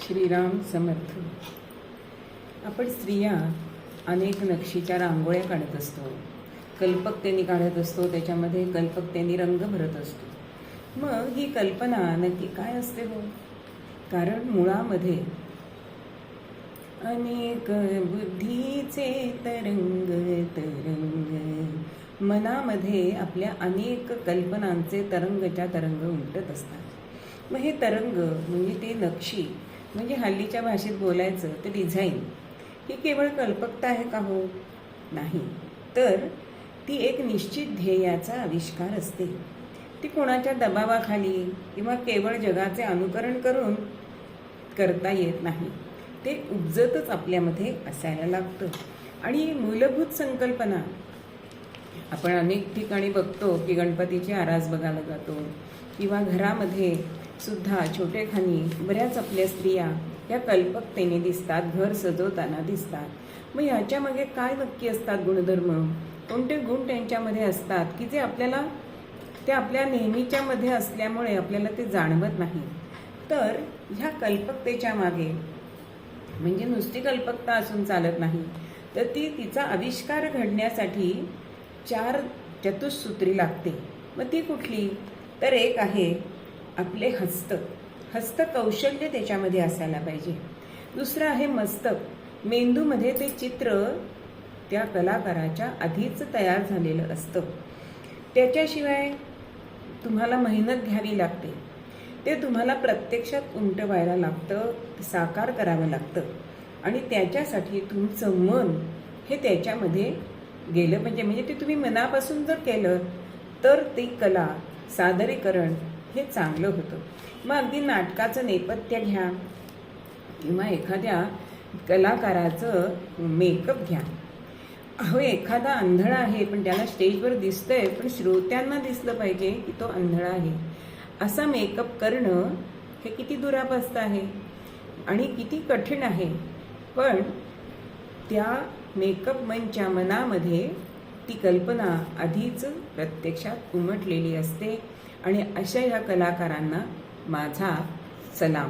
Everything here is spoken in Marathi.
श्रीराम समर्थ. आपण स्त्रिया अनेक नक्षीच्या रांगोळ्या काढत असतो, कल्पकतेने काढत असतो, त्याच्यामध्ये कल्पकतेने रंग भरत असतो. मग ही कल्पना नक्की काय असते हो? कारण मुळामध्ये अनेक बुद्धीचे तरंग तरंग, मनामध्ये आपल्या अनेक कल्पनांचे तरंगच्या तरंग उमटत असतात. मग हे तरंग म्हणजे ते नक्षी, म्हणजे हल्लीच्या भाषेत बोलायचं तर डिझाईन, ही केवळ कल्पकता आहे का हो? नाही, तर ती एक निश्चित ध्येयाचा आविष्कार असते. ती कोणाच्या दबावाखाली किंवा केवळ जगाचे अनुकरण करून करता येत नाही. ते उपजतच आपल्यामध्ये असायला लागतं. आणि मूलभूत संकल्पना आपण अनेक ठिकाणी बघतो की गणपतीची आरास बघायला जातो, किंवा घरामध्ये सुद्धा छोटेखानी बऱ्याच आपल्या स्त्रिया या कल्पकतेने दिसतात, घर सजवताना दिसतात. मग ह्याच्यामागे काय नक्की असतात गुणधर्म? कोणते गुण त्यांच्यामध्ये असतात की जे आपल्याला ते आपल्या नेहमीच्यामध्ये असल्यामुळे आपल्याला ते जाणवत नाही? तर ह्या कल्पकतेच्या मागे म्हणजे नुसती कल्पकता असून चालत नाही, तर ती तिचा आविष्कार घडण्यासाठी 4 चतुसूत्री लागते. मग ती कुठली? तर एक आहे आपले हस्तकौशल्य, त्याच्यामध्ये असायला पाहिजे. दुसरं आहे मस्तक, मेंदूमध्ये ते चित्र त्या कलाकाराच्या आधीच तयार झालेलं असतं. त्याच्याशिवाय तुम्हाला मेहनत घ्यावी लागते, ते तुम्हाला प्रत्यक्षात उमटवायला लागतं, साकार करावं लागतं. आणि त्याच्यासाठी तुमचं मन हे त्याच्यामध्ये गेलं पाहिजे. म्हणजे ते तुम्ही मनापासून जर केलं तर ती कला, सादरीकरण हे चांगलं होतं. मग अगदी नाटकाचं नेपथ्य घ्या किंवा एखाद्या कलाकाराचं मेकअप घ्या. अहो, एखादा आंधळा आहे पण त्याला स्टेजवर दिसतंय, पण श्रोत्यांना दिसलं पाहिजे की तो आंधळा आहे. असा मेकअप करणं हे किती दुरापास्त आहे आणि किती कठीण आहे. पण त्या मेकअप मनच्या मनामध्ये ती कल्पना आधीच प्रत्यक्षात उमटलेली असते. आणि अशा ह्या कलाकारांना माझा सलाम.